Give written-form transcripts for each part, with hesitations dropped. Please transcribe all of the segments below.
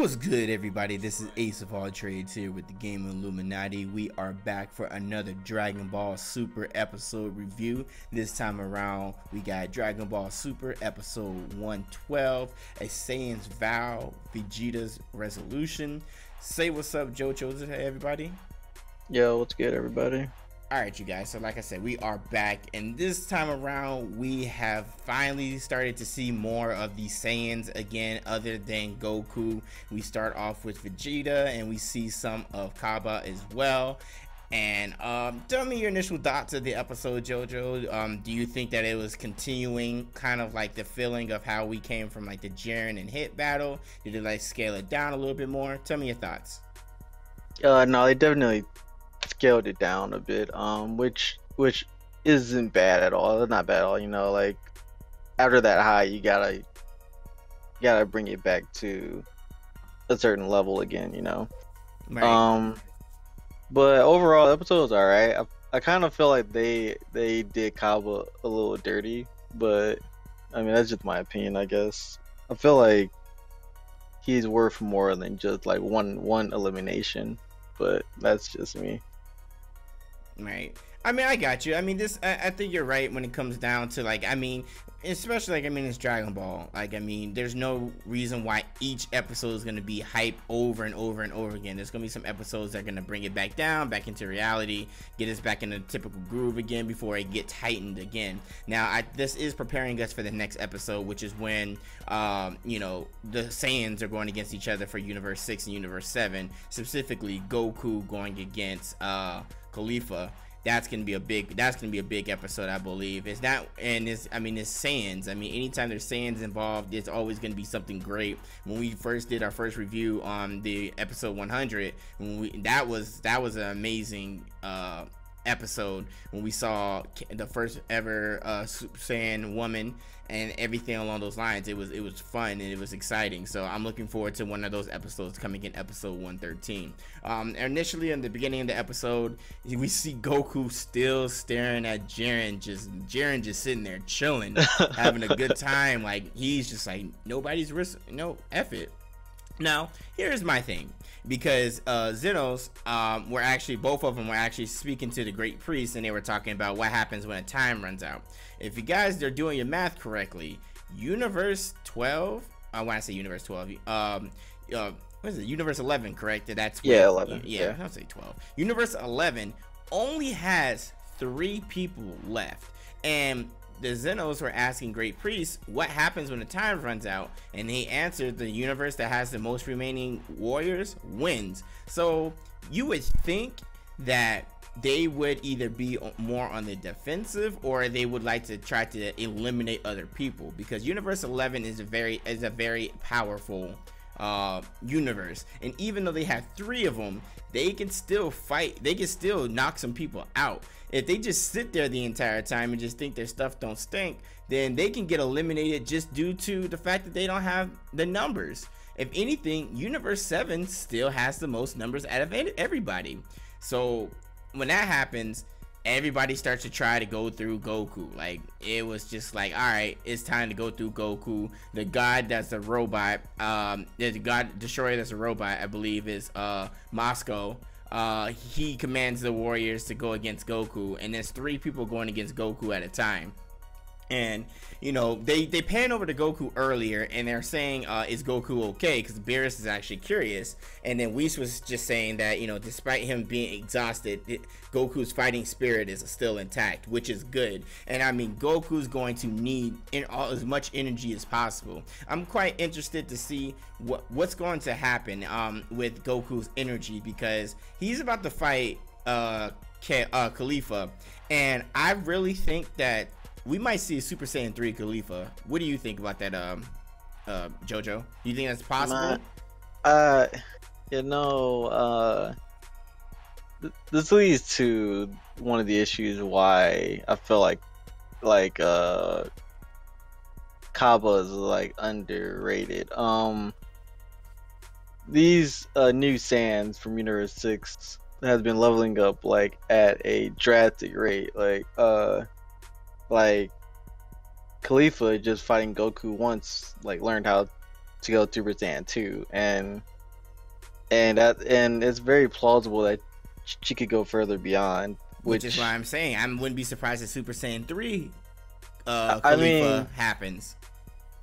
What's good, everybody? This is Ace of All Trades here with the game Illuminaughty. We are back for another Dragon Ball Super episode review. This time around, we got Dragon Ball Super episode 112, a Saiyan's Vow, Vegeta's Resolution. Say what's up, JoJo, to everybody. Yo, what's good, everybody? Alright, you guys, so like I said, we are back, and this time around we have finally started to see more of the Saiyans again other than Goku. We start off with Vegeta and we see some of Kaba as well. And tell me your initial thoughts of the episode, JoJo. Do you think that it was continuing kind of like the feeling of how we came from like the Jiren and Hit battle? Did it like scale it down a little bit more? Tell me your thoughts. No, they definitely scaled it down a bit, which isn't bad at all. It's not bad at all, you know. Like after that high, you gotta bring it back to a certain level again, you know. Right. But overall, the episode was alright. I kind of feel like they did Kaba a little dirty, but I mean that's just my opinion, I guess. I feel like he's worth more than just like one elimination, but that's just me. Right. I mean, I got you. I mean, I think you're right when it comes down to like, I mean, especially like, I mean, it's Dragon Ball. Like, I mean, there's no reason why each episode is going to be hype over and over and over again. There's going to be some episodes that are going to bring it back down, back into reality, get us back in a typical groove again before it gets heightened again. Now, this is preparing us for the next episode, which is when, you know, the Saiyans are going against each other for Universe 6 and Universe 7, specifically Goku going against, Khalifa. That's gonna be a big episode, I believe. It's not, and it's Saiyans. I mean, anytime there's Saiyans involved, it's always gonna be something great. When we first did our first review on the episode 100, that was an amazing episode when we saw the first ever Super Saiyan woman and everything along those lines. It was fun and it was exciting, so I'm looking forward to one of those episodes coming in episode 113. Initially in the beginning of the episode, we see Goku still staring at Jiren just sitting there chilling, having a good time. Like he's just like, nobody's risk, no, F it. Now, here's my thing, because Zenos were actually, both of them were actually speaking to the Great Priest, and they were talking about what happens when a time runs out. If you guys are doing your math correctly, Universe 12, I want to say Universe 12, what is it, Universe 11, correct? That's yeah, 11. Yeah, I'll say 12. Universe 11 only has 3 people left, and the Zenos were asking Great Priest what happens when the time runs out, and he answered the universe that has the most remaining warriors wins. So you would think that they would either be more on the defensive, or they would like to try to eliminate other people, because Universe 11 is a very powerful universe, and even though they have 3 of them, they can still fight. They can still knock some people out. If they just sit there the entire time and just think their stuff don't stink, then they can get eliminated just due to the fact that they don't have the numbers. If anything, Universe 7 still has the most numbers out of everybody. So when that happens, everybody starts to try to go through Goku. Like, it was just like, all right, it's time to go through Goku. The god that's a robot, the god destroyer that's a robot, I believe, is Moscow. He commands the warriors to go against Goku, and there's 3 people going against Goku at a time. And you know, they pan over to Goku earlier, and they're saying, is Goku okay? Because Beerus is actually curious, and then Whis was just saying that, you know, despite him being exhausted, Goku's fighting spirit is still intact, which is good. And I mean, Goku's going to need as much energy as possible. I'm quite interested to see what's going to happen with Goku's energy, because he's about to fight Khalifa, and I really think that we might see a Super Saiyan 3 Khalifa. What do you think about that, JoJo? Do you think that's possible? You know, this leads to one of the issues why I feel like Kaba is like underrated. These new Saiyans from Universe 6 has been leveling up like at a drastic rate. Like Khalifa just fighting Goku once, like learned how to go Super Saiyan 2, and it's very plausible that she could go further beyond. Which is why I'm saying I wouldn't be surprised if Super Saiyan 3 I Khalifa mean, happens.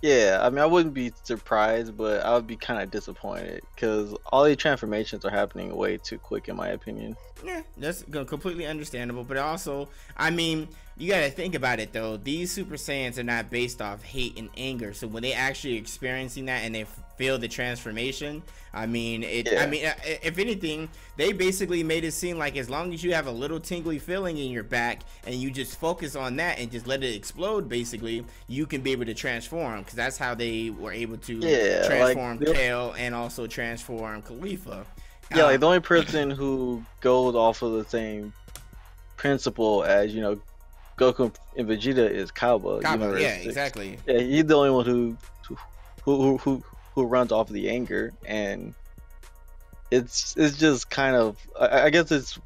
yeah, I mean, I wouldn't be surprised, but I would be kind of disappointed because all these transformations are happening way too quick, in my opinion. Yeah, that's completely understandable. But also, I mean, you gotta think about it though. These Super Saiyans are not based off hate and anger. So when they actually experiencing that and they feel the transformation, I mean, if anything, they basically made it seem like as long as you have a little tingly feeling in your back and you just focus on that and just let it explode, basically, you can be able to transform. Because that's how they were able to transform Kale and also transform Khalifa. Yeah, like the only person who goes off of the same principle as, you know, Goku and Vegeta is Kaba. Yeah, exactly. Yeah, he's the only one who runs off of the anger, and it's just kind of, I guess it's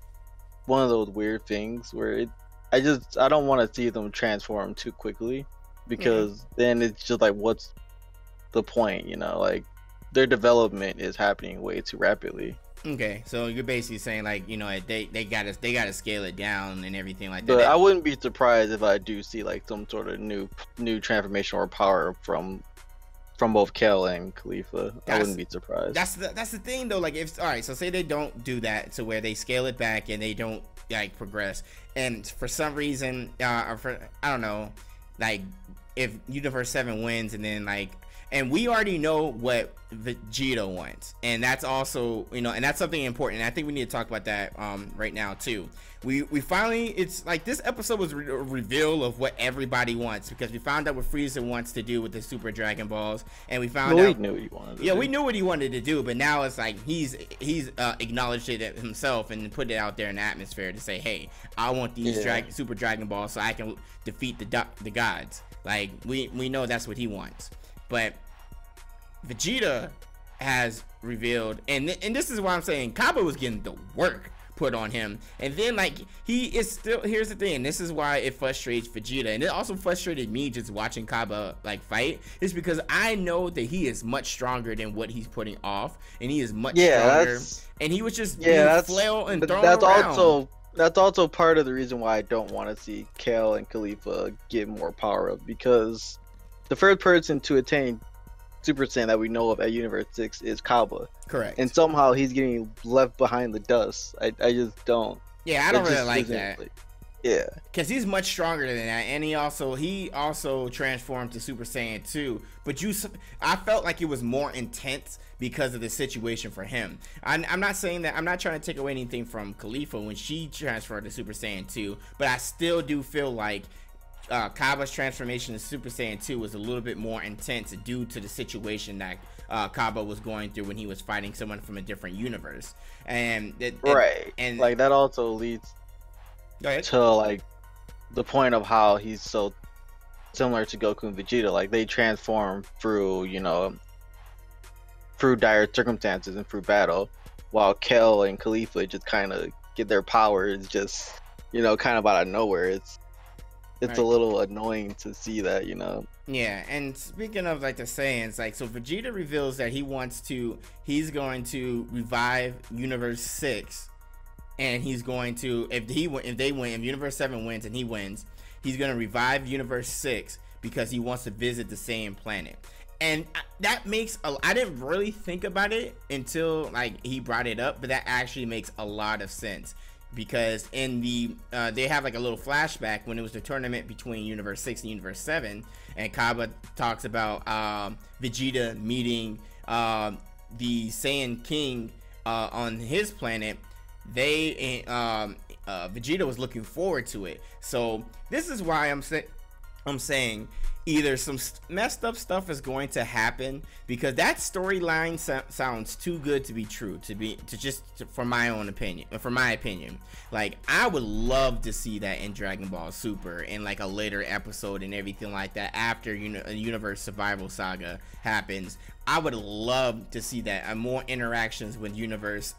one of those weird things where I don't want to see them transform too quickly, because then it's just like, what's the point, you know? Like, their development is happening way too rapidly. Okay, so you're basically saying, like, you know, they gotta scale it down and everything like that. But I wouldn't be surprised if I do see like some sort of new transformation or power from both Kel and Khalifa. I wouldn't be surprised. That's the thing though. Like, if all right, so say they don't do that to where they scale it back and they don't like progress, and for some reason, I don't know, like if Universe 7 wins and then like. And we already know what Vegeta wants, and that's also, you know, and that's something important. And I think we need to talk about that right now too. We finally, it's like this episode was a reveal of what everybody wants, because we found out what Frieza wants to do with the Super Dragon Balls, and we found out. We knew what he wanted. We knew what he wanted to do, but now it's like he's acknowledged it himself and put it out there in the atmosphere to say, hey, I want these Super Dragon Balls so I can defeat the gods. Like we know that's what he wants. But Vegeta has revealed, and this is why I'm saying Kaba was getting the work put on him, and then like he is still. Here's the thing, this is why it frustrates Vegeta, and it also frustrated me just watching Kaba like fight, is because I know that he is much stronger than what he's putting off, and he is much stronger, and he was just being flail and thrown around. That's also part of the reason why I don't want to see Kale and Khalifa get more power up, because the first person to attain Super Saiyan that we know of at Universe 6 is Kaba. Correct. And somehow he's getting left behind the dust. I just don't. Yeah, I don't really like that. Yeah. Because he's much stronger than that. And he also transformed to Super Saiyan 2. But I felt like it was more intense because of the situation for him. I'm not saying that. I'm not trying to take away anything from Khalifa when she transferred to Super Saiyan 2. But I still do feel like Kaba's transformation to Super Saiyan 2 was a little bit more intense due to the situation that Kaba was going through when he was fighting someone from a different universe, and like that also leads to like the point of how he's so similar to Goku and Vegeta. Like they transform through, you know, through dire circumstances and through battle, while Kel and Khalifa just kind of get their powers just, you know, kind of out of nowhere. It's a little annoying to see that, you know. Yeah, and speaking of like the Saiyans, like so Vegeta reveals that he's going to revive Universe 6, and he's going to, if Universe 7 wins and he wins, he's going to revive Universe 6 because he wants to visit the Saiyan planet. And that makes I didn't really think about it until like he brought it up, but that actually makes a lot of sense. Because in the they have like a little flashback when it was the tournament between Universe 6 and Universe 7, and Kaba talks about Vegeta meeting the Saiyan King on his planet. Vegeta was looking forward to it. So this is why I'm saying either some messed up stuff is going to happen, because that storyline sounds too good to be true, for my opinion. Like I would love to see that in Dragon Ball Super in like a later episode and everything like that after a Universe Survival Saga happens. I would love to see that, and more interactions with Universe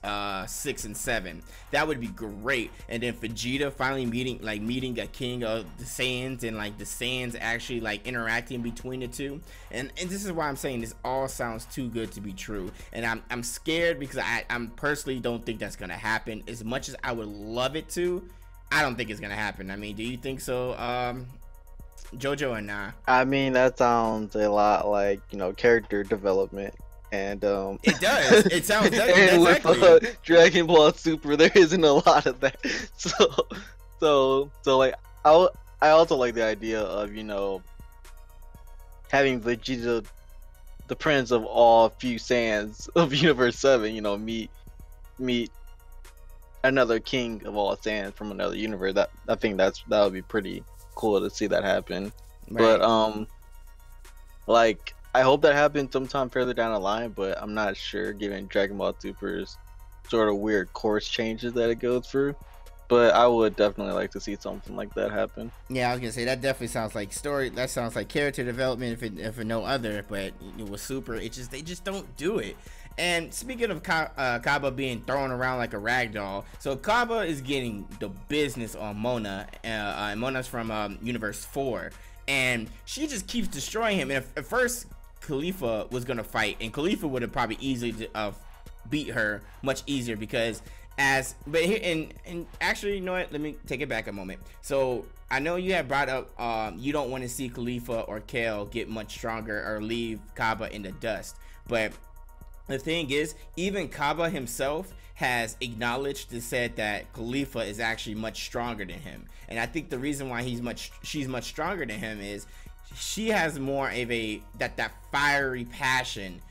6 and 7. That would be great. And then Vegeta finally meeting a king of the Saiyans, and like the Saiyans actually like interacting between the two, and this is why I'm saying this all sounds too good to be true, and I'm scared because I'm personally don't think that's gonna happen. As much as I would love it to, I don't think it's gonna happen. I mean, do you think so, Jojo, or nah? I mean, that sounds a lot like, you know, character development. And it does. It sounds and exactly. with Dragon Ball Super, there isn't a lot of that. So like I also like the idea of, you know, having Vegeta, the prince of all few Saiyans of Universe 7, you know, meet another king of all Saiyans from another universe. That I think that would be pretty cool to see that happen. Right. But like, I hope that happens sometime further down the line, but I'm not sure given Dragon Ball Super's sort of weird course changes that it goes through. But I would definitely like to see something like that happen. Yeah, I was gonna say that definitely sounds like story. That sounds like character development, if for no other. But with Super, they just don't do it. And speaking of Kaba being thrown around like a rag doll, so Kaba is getting the business on Mona. Mona's from Universe 4, and she just keeps destroying him. And at first, Khalifa was gonna fight, and Khalifa would have probably easily beat her much easier because. But here and actually, you know what? Let me take it back a moment. So I know you have brought up you don't want to see Khalifa or Kale get much stronger or leave Kaba in the dust. But the thing is, even Kaba himself has acknowledged and said that Khalifa is actually much stronger than him. And I think the reason why she's much stronger than him is she has more of that fiery passion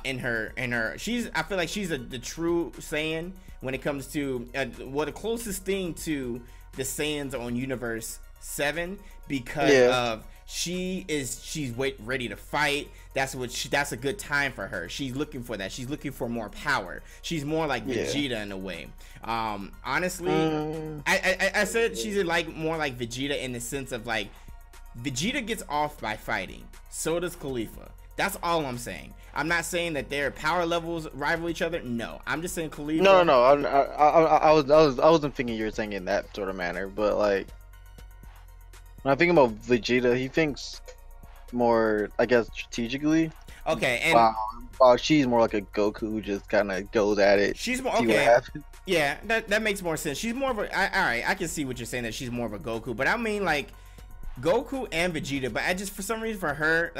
in her. I feel like she's the true Saiyan when it comes to the closest thing to the Saiyans on Universe 7, because of she's ready to fight. That's a good time for her. She's looking for that. She's looking for more power. She's more like Vegeta in a way. Honestly, I said she's like more like Vegeta in the sense of like Vegeta gets off by fighting. So does Khalifa. That's all I'm saying. I'm not saying that their power levels rival each other. No, I'm just saying Khalifa. No. I wasn't thinking you were saying in that sort of manner, but like when I think about Vegeta, he thinks more, I guess, strategically. Okay, and while she's more like a Goku who just kind of goes at it. She's more okay. Yeah, that makes more sense. She's more of a. All right, I can see what you're saying, that she's more of a Goku, but I mean like. Goku and Vegeta, but I just, for some reason, for her,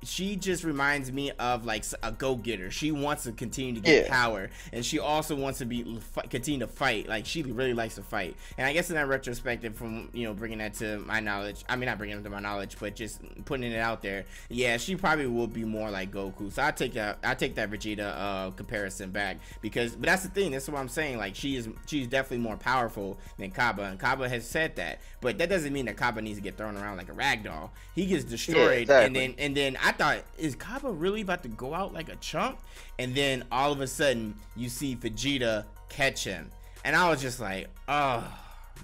she just reminds me of like a go-getter. She wants to continue to get power, and she also wants to continue to fight. Like, she really likes to fight. And I guess in that retrospective, from bringing that to my knowledge, I mean not bringing it to my knowledge, but just putting it out there, yeah, she probably will be more like Goku. So I take that Vegeta comparison back, but that's the thing. That's what I'm saying. Like, she's definitely more powerful than Kaba, and Kaba has said that. But that doesn't mean that Kaba needs to get thrown around like a rag doll. He gets destroyed, and then I thought, is Kaba really about to go out like a chump? And then all of a sudden you see Vegeta catch him, and I was just like, oh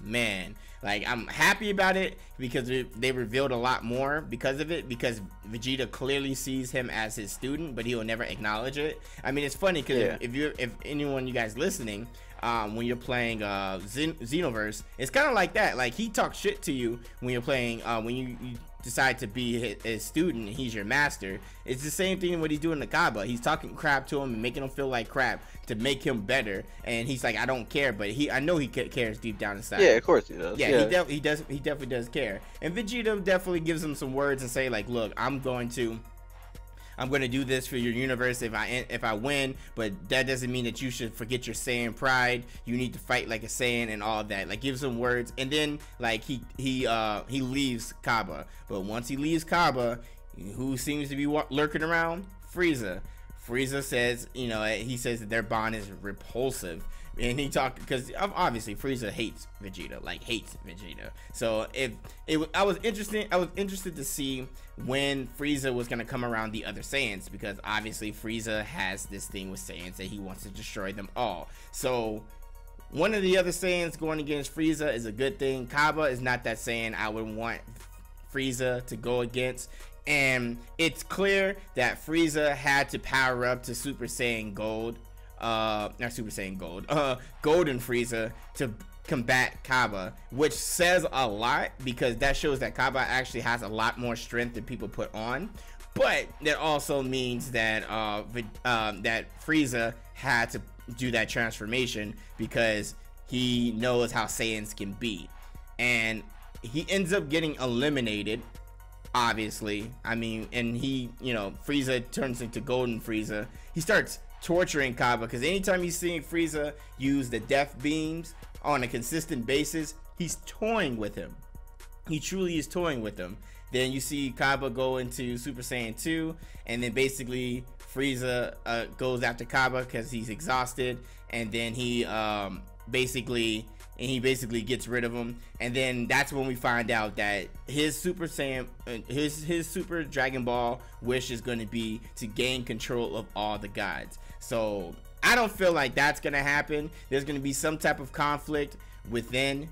man. Like, I'm happy about it because they revealed a lot more because of it, because Vegeta clearly sees him as his student, but he will never acknowledge it. I mean, it's funny because if anyone, you guys listening, when you're playing Xenoverse, it's kind of like that. Like, he talks shit to you when you're playing, when you decide to be his student and he's your master. It's the same thing what he's doing to Kaba. He's talking crap to him and making him feel like crap to make him better, and he's like, I don't care, but I know he cares deep down inside. Yeah, of course he does. Yeah, he definitely does care. And Vegeta definitely gives him some words and say like, look, I'm going to do this for your universe if I win, but that doesn't mean that you should forget your Saiyan pride. You need to fight like a Saiyan and all that. Like, gives him words, and then like he leaves Kaba. But once he leaves Kaba, who seems to be lurking around? Frieza. Frieza says, he says that their bond is repulsive. And he talked, because obviously Frieza hates Vegeta. So I was interested to see when Frieza was gonna come around the other Saiyans, because obviously Frieza has this thing with Saiyans that he wants to destroy them all. So one of the other Saiyans going against Frieza is a good thing. Kaba is not that Saiyan I would want Frieza to go against. And it's clear that Frieza had to power up to Super Saiyan Gold. Not Super Saiyan Gold, Golden Frieza combat Kaba, which says a lot because that shows that Kaba actually has a lot more strength than people put on. But that also means that that Frieza had to do that transformation because he knows how Saiyans can be, and he ends up getting eliminated. Obviously, I mean, and he, you know, Frieza turns into Golden Frieza. He starts torturing Kaba because anytime he's seeing Frieza use the death beams on a consistent basis, he's toying with him. He truly is toying with him. Then you see Kaba go into Super Saiyan 2, and then basically Frieza goes after Kaba because he's exhausted, and then he basically gets rid of him. And then that's when we find out that his Super Saiyan, his Super Dragon Ball wish is going to be to gain control of all the gods. So I don't feel like that's going to happen. There's going to be some type of conflict within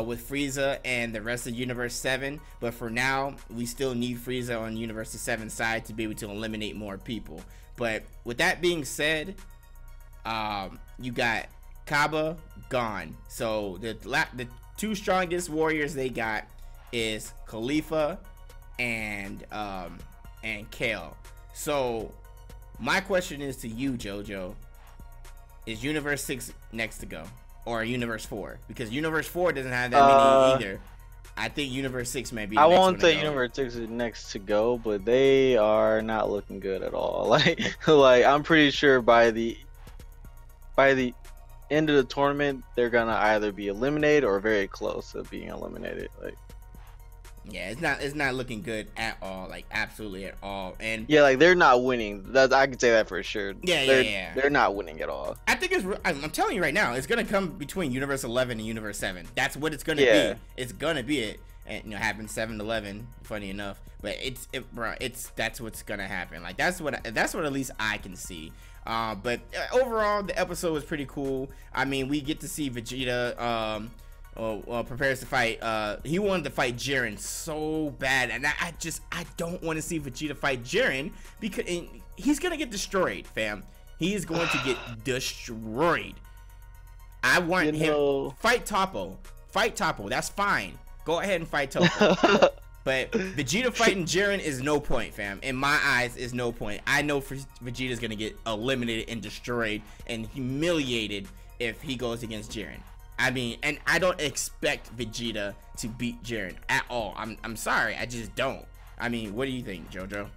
with Frieza and the rest of Universe 7, but for now we still need Frieza on Universe 7 side to be able to eliminate more people. But with that being said, you got Kaba gone, so the two strongest warriors they got is Khalifa and Kale. So my question is to you, JoJo, is Universe 6 next to go? Or Universe 4, because Universe 4 doesn't have that many either. I think Universe 6 may be the I next won't one say Universe 6 is next to go, but they are not looking good at all. Like I'm pretty sure by the end of the tournament, they're gonna either be eliminated or very close to being eliminated. Like, yeah, it's not looking good at all, like absolutely at all. And yeah, like they're not winning. I can say that for sure. Yeah. They're not winning at all. I think I'm telling you right now, it's gonna come between Universe 11 and Universe 7. That's what it's gonna be. It's gonna be it. And you know, happened 7-11. Funny enough, but that's what's gonna happen. Like that's what at least I can see. But overall, the episode was pretty cool. I mean, we get to see Vegeta prepares to fight. He wanted to fight Jiren so bad, and I don't want to see Vegeta fight Jiren because he's gonna get destroyed, fam. He is going to get destroyed. I want him fight Toppo. Fight Toppo. That's fine. Go ahead and fight Toppo. But Vegeta fighting Jiren is no point, fam. In my eyes, is no point. I know Vegeta's gonna get eliminated and destroyed and humiliated if he goes against Jiren. I mean, and I don't expect Vegeta to beat Jiren at all. I'm sorry, I just don't. I mean, what do you think, JoJo?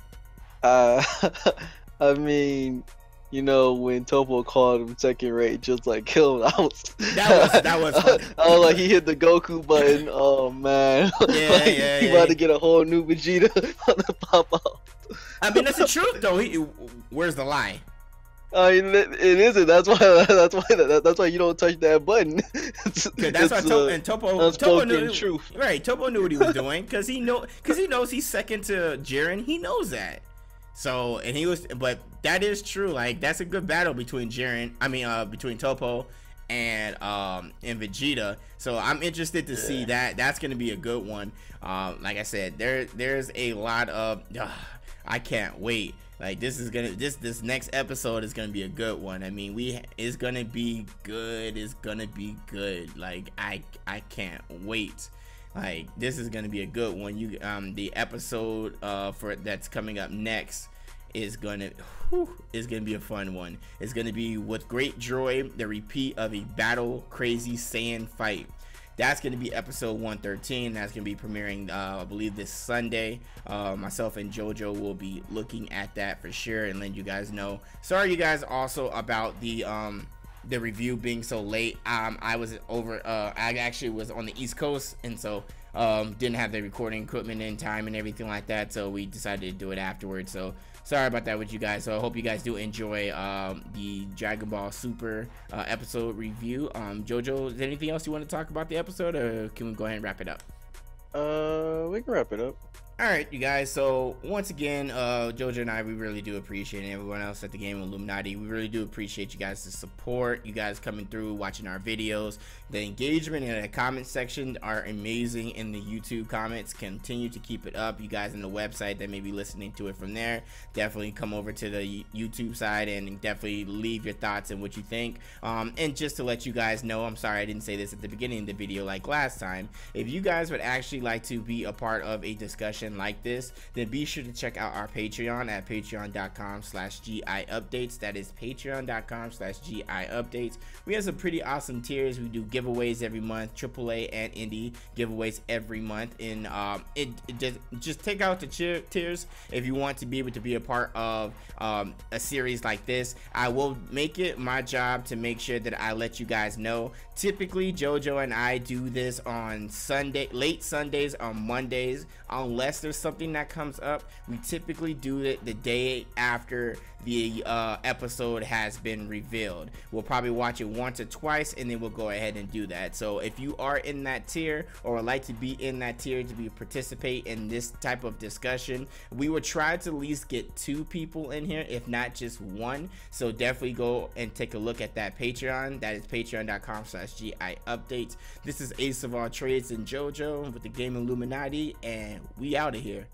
I mean, you know, when Toppo called him second rate, just like killed him, that was funny. I was like, he hit the Goku button. Oh man, yeah, he about to get a whole new Vegeta on the pop out. I mean, that's the truth though. Where's the lie? It isn't. That's why you don't touch that button. That's why Toppo knew truth. Right, Toppo knew what he was doing because he knows he's second to Jiren. He knows that. So but that is true. Like that's a good battle between between Toppo and Vegeta. So I'm interested to see that. That's gonna be a good one. Like I said, there's a lot of I can't wait. Like this next episode is gonna be a good one. I mean, it's gonna be good. It's gonna be good. Like I can't wait. Like this is gonna be a good one. The episode that's coming up next is gonna be a fun one. It's gonna be with great joy, the repeat of a battle crazy Saiyan fight. That's going to be episode 113. That's going to be premiering, I believe, this Sunday. Myself and JoJo will be looking at that for sure and letting you guys know. Sorry, you guys, also about the review being so late. I was I actually was on the East Coast, and so didn't have the recording equipment in time and everything like that. So we decided to do it afterwards. So sorry about that with you guys. So I hope you guys do enjoy the Dragon Ball Super episode review. JoJo, is there anything else you want to talk about the episode, or can we go ahead and wrap it up? We can wrap it up. Alright, you guys, so once again, Jojo and I, we really do appreciate it. And everyone else at the game Illuminati, we really do appreciate you guys' support, you guys coming through, watching our videos. The engagement in the comment section are amazing in the YouTube comments. Continue to keep it up. You guys in the website that may be listening to it from there, definitely come over to the YouTube side and definitely leave your thoughts and what you think. And just to let you guys know, I'm sorry I didn't say this at the beginning of the video like last time, if you guys would actually like to be a part of a discussion like this, then be sure to check out our Patreon at patreon.com/GIupdates. That is patreon.com/GIupdates. We have some pretty awesome tiers. We do giveaways every month, AAA and indie giveaways every month. And just take out the tiers if you want to be able to be a part of a series like this. I will make it my job to make sure that I let you guys know. Typically, Jojo and I do this on late Sundays or Mondays, unless there's something that comes up. We typically do it the day after the episode has been revealed. We'll probably watch it once or twice, and then we'll go ahead and do that. So if you are in that tier or would like to be in that tier to participate in this type of discussion, we will try to at least get 2 people in here, if not just 1. So definitely go and take a look at that Patreon. That is patreon.com/GIupdates. This is Ace of All Trades and Jojo with the Game Illuminati, and we out of here.